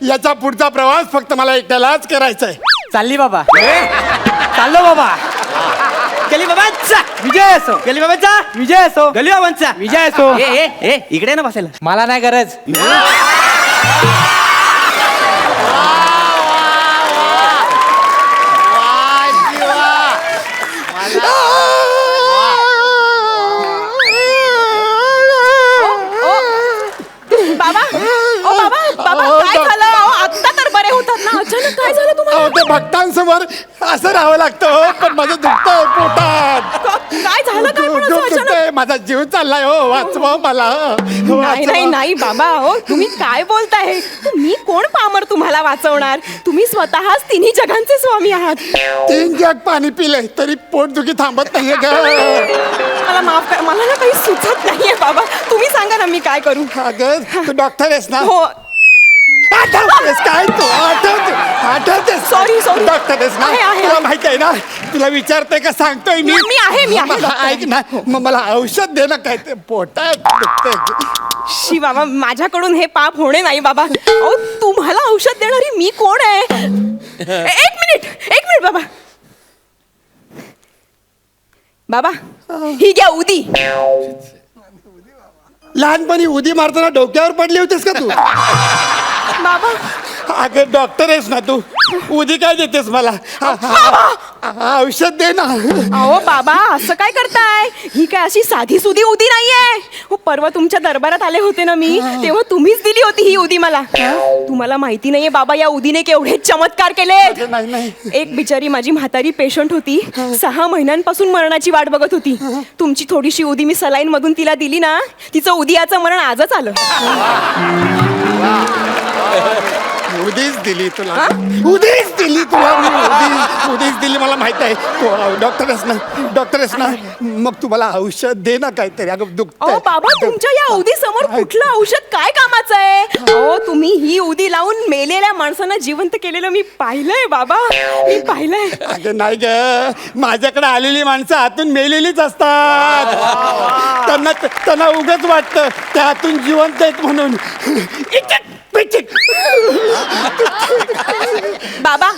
S11: याचा पुढचा प्रवास फक्त मला एकट्यालाच करायचा आहे.
S4: चालली बाबा, चाललो बाबा. गल्ली बाबांचा विजय असो, गल्ली बाबांचा विजय असो, गल्ली बाबांचा विजय असो. ए इकडे ना बसायला, मला नाही गरज.
S6: बाबा, ओ बाबा, बाबा काय झालं? आत्ता तर बरे होतात ना, अचानक काय झालं तुम्हाला?
S11: ते भक्तांसमोर असं राहावं लागतं, पण माझं दुखतंय पोटात.
S6: काय झालं? काय पण असं अचानक?
S11: दुखतंय, माझा जीव चाललाय. हो, वाचवा मला.
S6: नाही नाही नाही बाबा, हो तुम्ही काय बोलताय? मी कोण पामर तुम्हाला वाचवणार? तुम्ही स्वतःच तिन्ही जगांचे स्वामी आहात.
S11: 3 जग पाणी पिले तरी पोटदुखी थांबत नाहीये का?
S6: मला माफ कर, मला ना काही सुचत नाहीये बाबा. तुम्ही सांगा ना मी काय करू.
S11: अगं तू डॉक्टर आहेस ना?
S6: हो.
S11: आठवतेस काय तू? आठवतेस?
S6: Sorry, sorry.
S11: डॉक्टर आहेस ना?
S6: आहे.
S11: तुला माहिती आहे ना, तुला विचारते का सांगतोय मी.
S6: मी आहे
S11: मला
S6: doctor.
S11: ऐक ना, मग मला औषध दे ना, काय ते पोटात दुखतंय.
S6: शी बाबा, माझ्याकडून हे पाप होणे नाही बाबा. अहो तुम्हाला औषध देणारी मी कोण आहे? एक मिनिट बाबा. बाबा ही घ्या उदी.
S11: लहानपणी उदी मारताना डोक्यावर पडली होतीस का तू?
S6: बाबा
S11: अगं डॉक्टर आहेस ना तू, उदी काय देतेस मला? औषध दे ना.
S6: अहो बाबा असं काय करताय? ही काय अशी साधी सुधी उदी नाहीये. हो परवा तुमच्या दरबारात आले होते ना मी, तेव्हा तुम्हीच दिली होती ही उदी मला. तुम्हाला माहिती नाहीये बाबा या उदीने केवढे चमत्कार केले.
S11: नाही.
S6: एक बिचारी माझी म्हातारी पेशंट होती, 6 महिन्यांपासून मरणाची वाट बघत होती. तुमची थोडीशी उदी मी सलाईन मधून तिला दिली ना, तिचं उदियाचं मरण आजच आलं.
S11: उदीच दिली तुला, उदीच दिली तुला मी, उदीच दिली. मला माहित आहे तू डॉक्टर आहेस ना, मग तू मला औषध दे ना काहीतरी. अगं दुखतंय.
S6: अहो बाबा तुमच्या या उदी समोर कुठलं औषध काय कामाचं आहे? अहो तुम्ही ही उदी लावून मेलेल्या माणसांना जिवंत केलेलं मी पाहिलंय बाबा, मी पाहिलंय.
S11: अगं नाही ग, माझ्याकडे आलेली माणसं आतून मेलेलीच असतात. त्यांना उगाच वाटतं त्या आतून जिवंत आहेत म्हणून.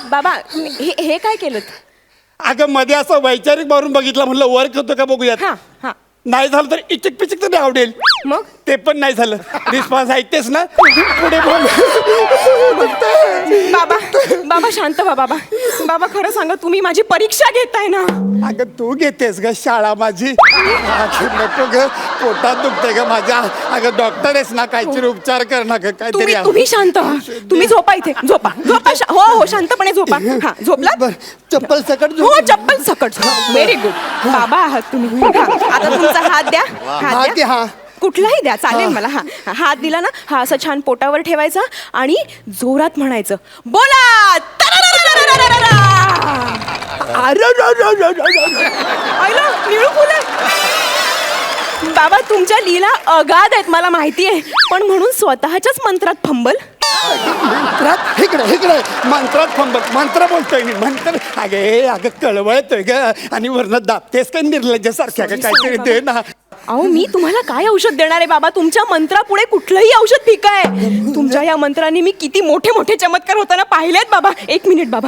S6: बाबा हे काय केलं?
S11: अगं मध्ये असं वैचारिक बारून बघितलं, म्हणलं वर्क होतं का बघूयात.
S6: हा
S11: नाही झालं तर इचिक पिचिक तरी आवडेल.
S6: मग
S11: ते पण नाही झालं. रिस्पॉन्स ऐकतेस ना, पुढे बोल.
S6: बाबा शांत व्हा बाबा. बाबा खरं सांगा, तुम्ही माझी परीक्षा घेताय ना?
S11: अगं तू घेतेस ग शाळा माझी. नको ग, पोटात दुखते ग माझ्या. अगं डॉक्टर आहेस ना, काहीतरी उपचार कर ना ग, काहीतरी.
S6: तुम्ही शांत व्हा. तुम्ही झोपा इथे, झोपा. हो शांतपणे झोपा. हा झोपला?
S11: चप्पल सकट.
S6: हो चप्पल सकट. व्हेरी गुड बाबा आहात तुम्ही. आता तुमचा हात द्या. हात द्या. कुठलाही द्या चालेल मला. हा हात दिला ना, हा असं छान पोटावर ठेवायचा आणि जोरात म्हणायचं, बोला निळू फुले. बाबा तुमच्या लीला अगाध आहेत मला माहिती आहे, पण म्हणून स्वतःच्याच मंत्रात फंबल.
S11: मंत्रात इकडे मंत्रात फंबल. मंत्र बोलतोय मी, मंत्र. अगं कळवळतोय ग, आणि वरनं दाबतेस का निर्लज्जासारख्या का, काहीतरी दे ना.
S6: अहो मी तुम्हाला काय औषध देणार आहे बाबा? तुमच्या मंत्रापुढे कुठलंही औषध फिका आहे. तुमच्या या मंत्रांनी मी किती मोठे मोठे चमत्कार होताना पाहिलेत बाबा. एक मिनिट बाबा.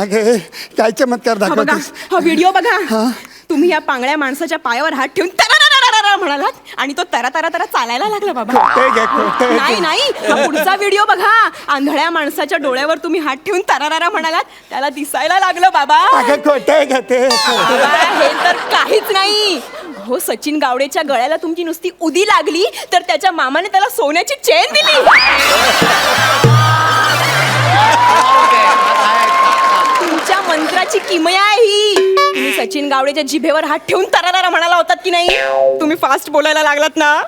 S11: अगं काय चमत्कार
S6: बघा
S11: दाखवतेस?
S6: हा व्हिडिओ बघा. तुम्ही या पांगळ्या माणसाच्या पायावर हात ठेवून म्हणालात आणि तो तरा तरा तरा चालायला लागला बाबा.
S11: खोटं घे, खोटं.
S6: नाही नाही, हा पुढचा व्हिडिओ बघा. आंधळ्या माणसाच्या डोळ्यावर तुम्ही हात ठेवून तरारारा म्हणालात, त्याला दिसायला लागलं बाबा.
S11: अगं खोटं घे ते.
S6: बाबा, हे तर काहीच नाही. हो, सचिन गावडेच्या गळ्याला तुमची नुसती उदी लागली तर त्याच्या मामाने त्याला सोन्याची चेन दिली. तुमच्या मंत्राची किमया आहे ही. तुम्ही सचिन गावडेच्या जिभेवर हात ठेवून तरारारा म्हणाला होतात की नाही? तुम्ही फास्ट बोलायला लागलात ना.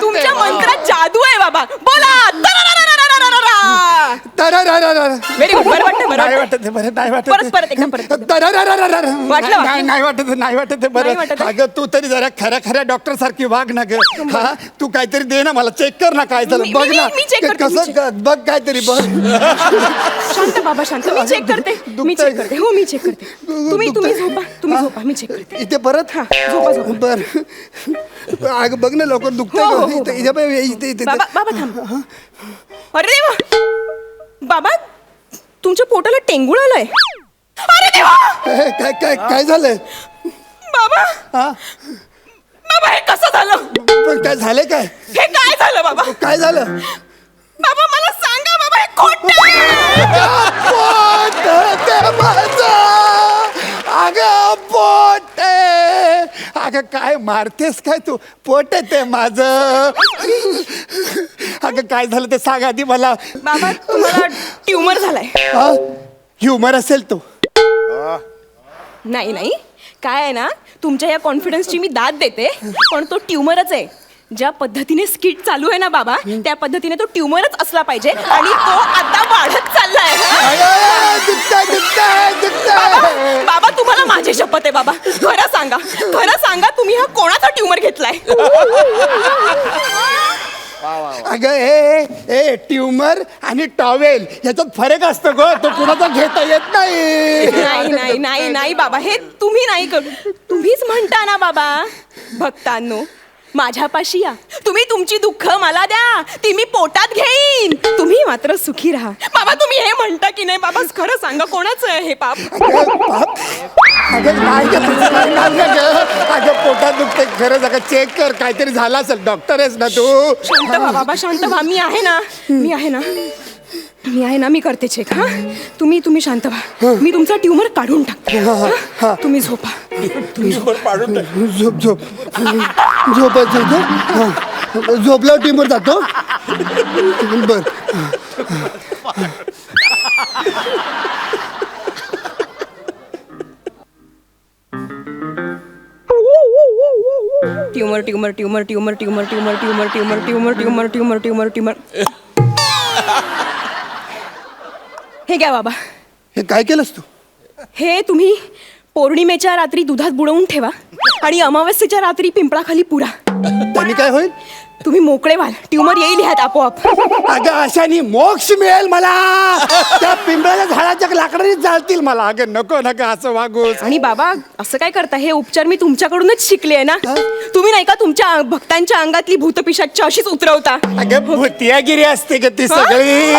S6: तुमच्या मंत्रात जादू आहे बाबा. बोला व्हेरी गुड. बरं वाटतं, बरं
S11: नाही
S6: वाटतं.
S11: वाटत बरं, नाही वाटत.
S6: परत परत एकदम परत. वाटलं?
S11: नाही वाटत, नाही वाटत
S6: नाही
S11: बरं.
S6: वाटत.
S11: अगं तू तरी जरा खऱ्या खऱ्या डॉक्टर सारखी वाग ना ग. हा, तू काहीतरी दे ना मला, चेक कर ना काय झालं.
S6: मी-
S11: बघ
S6: मी-
S11: ना
S6: मी check करते, मी
S11: कसं बघ काहीतरी बघ.
S6: शांत बाबा, शांत. मी चेक करते, मी चेक करते. हो, मी चेक करते. तुम्ही झोपा, तुम्ही झोपा, मी चेक करते.
S11: इथे परत
S6: झोपा, झोपा.
S11: बर अगं बघ ना लवकर
S6: हो, हो,
S11: दुखतंय
S6: हो.
S11: इथे इथे इथे
S6: बाबा बाबा थांब. अरे देवा, बाबा तुमच्या पोटाला टेंगुळ आलंय. अरे देवा,
S11: काय काय काय झालंय
S6: बाबा
S11: हा
S6: बाबा, हे कसं झालं?
S11: पण काय झालंय काय
S6: हे काय झालं बाबा?
S11: काय झालं
S6: बाबा मला सांगा बाबा, हे खोटं आहे.
S11: पोट ते माझं. अगं पोट आहे. अगं काय मारतेस काय तू? पोट आहे ते माझं. अगं काय झालं ते सांग आधी मला.
S6: बाबा तुम्हाला ट्युमर झालाय.
S11: ह्युमर असेल तो.
S6: नाही नाही, काय आहे ना, तुमच्या या कॉन्फिडन्सची मी दाद देते, पण तो ट्युमरच आहे. ज्या पद्धतीने स्किट चालू आहे ना बाबा, त्या पद्धतीने तो ट्युमरच असला पाहिजे आणि तो आता वाढत चाललाय. बाबा, बाबा तुम्हाला माझी शपथ आहे बाबा, खरं सांगा, खरं सांगा, तुम्ही हा कोणाचा ट्युमर घेतलाय?
S11: अगं ए ट्युमर आणि टॉवेल याच्यात फरक असतो गो. तो कुणाचा घेता येत नाही.
S6: नाही नाही नाही नाही बाबा, हे तुम्ही नाही करू. तुम्हीच म्हणता ना बाबा, भक्तांनो माझ्यापाशी या, तुम्ही तुमची दुःख मला द्या, ती मी पोटात घेईन, तुम्ही मात्र सुखी राहा. बाबा तुम्ही हे म्हणता की नाही बाबा, खरं सांगा कोणाचं आहे हे पाप?
S11: अगं नाही गं, तुझं नाही लागलं गं. अगं पोटात दुखते खरंच. अगं चेक कर, काहीतरी झालं असेल. डॉक्टर आहेस ना तू.
S6: शांत व्हा बाबा, शांत व्हा. मी आहे ना, मी आहे ना, मी आहे ना, मी करते चेक. हा, तुम्ही शांत व्हा. मी तुमचा ट्युमर काढून टाकते. हा, तुम्ही झोपा.
S11: झोप झोप झोप झोपल्यावर टीमवर जातो. बर
S6: tumour tumour tumour tumour tumour tumour tumour tumour tumour tumour tumour tumour tumour. हे घ्या बाबा.
S11: हे काय केलंस तू?
S6: हे तुम्ही पौर्णिमेच्या रात्री दुधात बुडवून ठेवा आणि अमावस्येच्या रात्री पिंपळाखाली पुरा.
S11: त्यांनी काय होईल?
S6: तुम्ही मोकळे व्हाल, ट्युमर येईल ह्यात आपोआप.
S11: अगं अशाने मोक्ष मिळेल मला. त्या पिंपळाच्या झाडाच्या लाकडाने जाळतील मला. अगं नको नका असं वागूस.
S6: आणि बाबा असं काय करता, हे उपचार मी तुमच्याकडूनच शिकले आहे ना. तुम्ही नाही का तुमच्या भक्तांच्या अंगातली भूतपिशाच अशीच उतरवता?
S11: अगं भुतियागिरी असते का ती सगळी.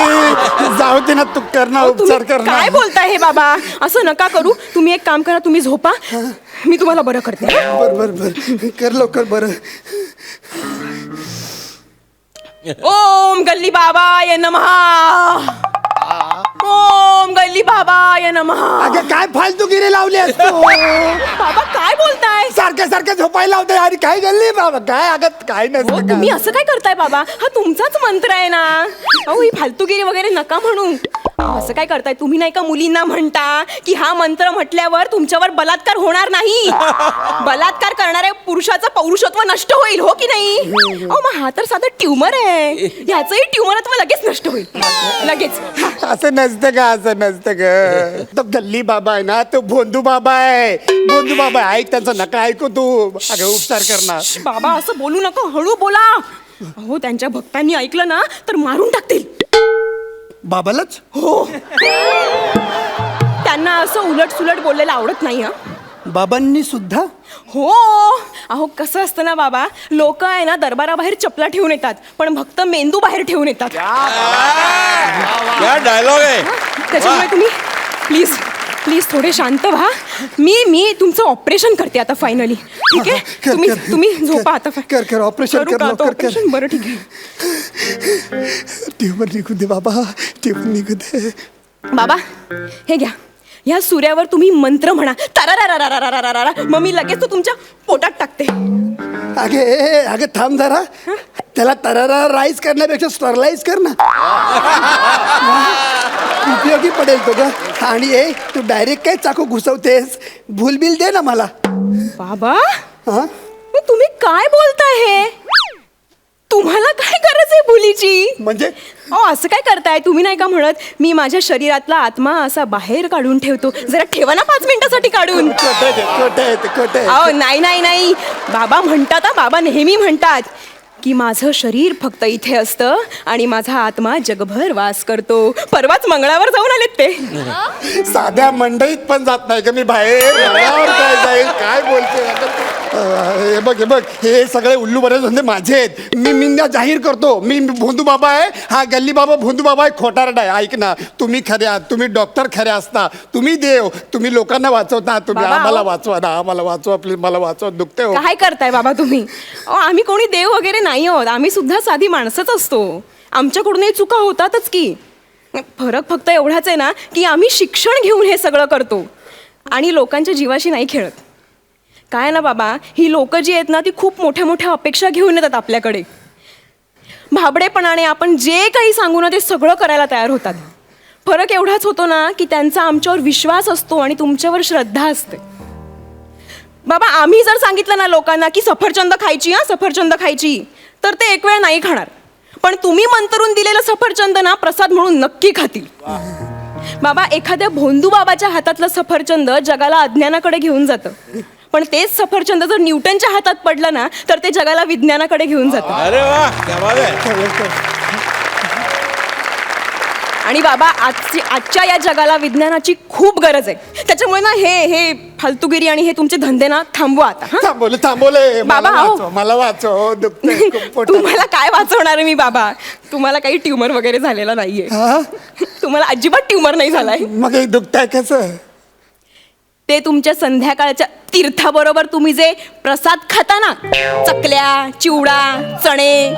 S11: जाऊ दे ना, तू करणार उपचार
S6: तुम्ही
S11: करणार.
S6: काय बोलताय हे बाबा? असं नका करू. तुम्ही एक काम करा, तुम्ही झोपा, मी तुम्हाला बरं करते.
S11: बर बर बर कर लवकर. बरं
S6: ओम गल्ली बाबाय नमः. ओम गल्ली बाबाय नमः.
S11: अगं काय फालतूगिरी लावली असतो.
S6: बाबा काय बोलताय?
S11: सारखं सारखं झोपायला लावते. अरे काय गल्ली बाबा, काय अगं काय
S6: हो,
S11: नसतं
S6: तुम्ही
S11: काय.
S6: असं काय करताय बाबा? हा तुमचाच मंत्र आहे ना. अहो ही फालतूगिरी वगैरे नका म्हणू. अहो, असं काय करताय तुम्ही? नाही का मुलींना म्हणता की हा मंत्र म्हटल्यावर तुमच्यावर बलात्कार होणार नाही, बलात्कार करणाऱ्या पुरुषाचं पौरुषत्व नष्ट होईल, हो की नाही? अहो मग हा तर साधा ट्युमर आहे, ह्याचंही ट्युमरत्व लगेच नष्ट होईल, लगेच.
S11: असं नसतं का, असं नसतं ग. तो गल्ली बाबा आहे ना, तो भोंदू बाबा आहे. भोंदू बाबा आहे, ऐक त्यांचं नका ऐकू तू. अगं उपचार करणार.
S6: बाबा असं बोलू नका, हळू बोला. अहो त्यांच्या भक्तांनी ऐकलं ना तर मारून टाकतील.
S11: बाबालाच?
S6: हो, त्यांना असं उलट सुलट बोललेलं आवडत नाही. हा
S11: बाबांनी सुद्धा?
S6: हो. अहो कसं असतं ना बाबा, लोक आहे ना दरबाराबाहेर चपला ठेवून येतात, पण भक्त मेंदू बाहेर ठेवून येतात.
S7: क्या डायलॉग आहे.
S6: त्याच्यामुळे तुम्ही प्लीज प्लीज थोडे शांत व्हा. मी तुमचं ऑपरेशन करते आता फायनली. ठीक आहे,
S11: कर,
S6: तुम्ही
S11: कर.
S6: तुम्ही झोपा आता.
S11: कर ऑपरेशन
S6: करू
S11: कर
S6: का आता
S11: लवकर कर.
S6: ऑपरेशन? बरं ठीक आहे.
S11: ट्यूमर निघू दे बाबा, ट्यूमर निघू दे.
S6: बाबा हे घ्या. ह्या सूर्यावर तुम्ही मंत्र म्हणा, तारारारारारारारारा. मग मी लगेच तो तुमच्या पोटात टाकते.
S11: अगे थांब जरा. त्याला तरारा राईस करण्यापेक्षा स्टरलाइज कर ना. उपयोगी पडेल तो ग. आणि तू डायरेक्ट काय चाकू घुसवतेस? भूलबिल दे ना मला.
S6: बाबा
S11: हा
S6: मग तुम्ही काय बोलताय हे? तुम्हाला काय गरज आहे भुलीची?
S11: म्हणजे
S6: असं काय करताय तुम्ही? नाही का म्हणत मी माझ्या शरीरातला आत्मा असा बाहेर काढून ठेवतो. जरा ठेवा ना 5 मिनिटासाठी काढून.
S11: खोटे
S6: अहो नाही बाबा म्हणतात हा, बाबा नेहमी म्हणतात की माझं शरीर फक्त इथे असतं आणि माझा आत्मा जगभर वास करतो. परवाच मंगळावर जाऊन आलेत ते.
S11: साध्या मंडईत पण जात नाही का मी बाहेर? मंगळावर काय जाईल? काय बोलते? हे बघ हे सगळे उल्लू बरे धंदे माझे आहेत. मी जाहीर करतो मी भोंदू बाबा आहे. हा गल्ली बाबा भोंदू बाबा आहे. खोटारडा आहे. ऐक ना, तुम्ही खरे आहात. तुम्ही डॉक्टर खरे असता. तुम्ही देव. तुम्ही लोकांना वाचवता. तुम्ही
S6: बाबा,
S11: आम्हाला वाचवा ना. आम्हाला वाचवा प्लीज. मला वाचवा. दुखते हो.
S6: काय करताय बाबा तुम्ही? आम्ही कोणी देव वगैरे नाही आहोत. आम्ही सुद्धा साधी माणसंच असतो. आमच्याकडूनही चुका होतातच की. फरक फक्त एवढाच आहे ना की आम्ही शिक्षण घेऊन हे सगळं करतो आणि लोकांच्या जीवाशी नाही खेळत. काय ना बाबा, ही लोक जी आहेत ना ती खूप मोठ्या मोठ्या अपेक्षा घेऊन येतात आपल्याकडे. भाबडेपणाने आपण जे काही सांगू ना ते सगळं करायला तयार होतात. फरक एवढाच होतो ना की त्यांचा आमच्यावर विश्वास असतो आणि तुमच्यावर श्रद्धा असते. बाबा आम्ही जर सांगितलं ना लोकांना की सफरचंद खायची, सफरचंद खायची, तर ते एक वेळ नाही खाणार. पण तुम्ही मंतरून दिलेलं सफरचंद ना प्रसाद म्हणून नक्की खातील. बाबा एखाद्या भोंदू बाबाच्या हातातलं सफरचंद जगाला अज्ञानाकडे घेऊन जातं. पण तेच सफरचंद जर न्यूटनच्या हातात पडलं ना तर ते जगाला विज्ञानाकडे घेऊन जातं.
S7: अरे वा, क्या बात आहे.
S6: आणि बाबा आजच्या या जगाला विज्ञानाची खूप गरज आहे. त्याच्यामुळे ना हे फालतूगिरी आणि हे तुमचे धंदे ना थांबवा आता.
S11: थांबवले
S6: बाबा, अहो.
S11: मला वाचव. दुखतंय खूप पोटात.
S6: तुम्हाला काय वाचवणार आहे मी बाबा? तुम्हाला काही ट्युमर वगैरे झालेला नाहीये.
S11: हा?
S6: तुम्हाला अजिबात ट्युमर नाही झालाय.
S11: मग हे दुखतंय कसं?
S6: ते तुमच्या संध्याकाळच्या तीर्थाबरोबर तुम्ही जे प्रसाद खाता ना, चकल्या, चिवडा, चणे,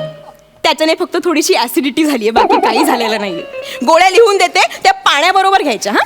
S6: त्याच्याने फक्त थोडीशी ऍसिडिटी झाली आहे. बाकी काही झालेलं नाहीये. गोळ्या लिहून देते, त्या पाण्याबरोबर घ्यायच्या. हा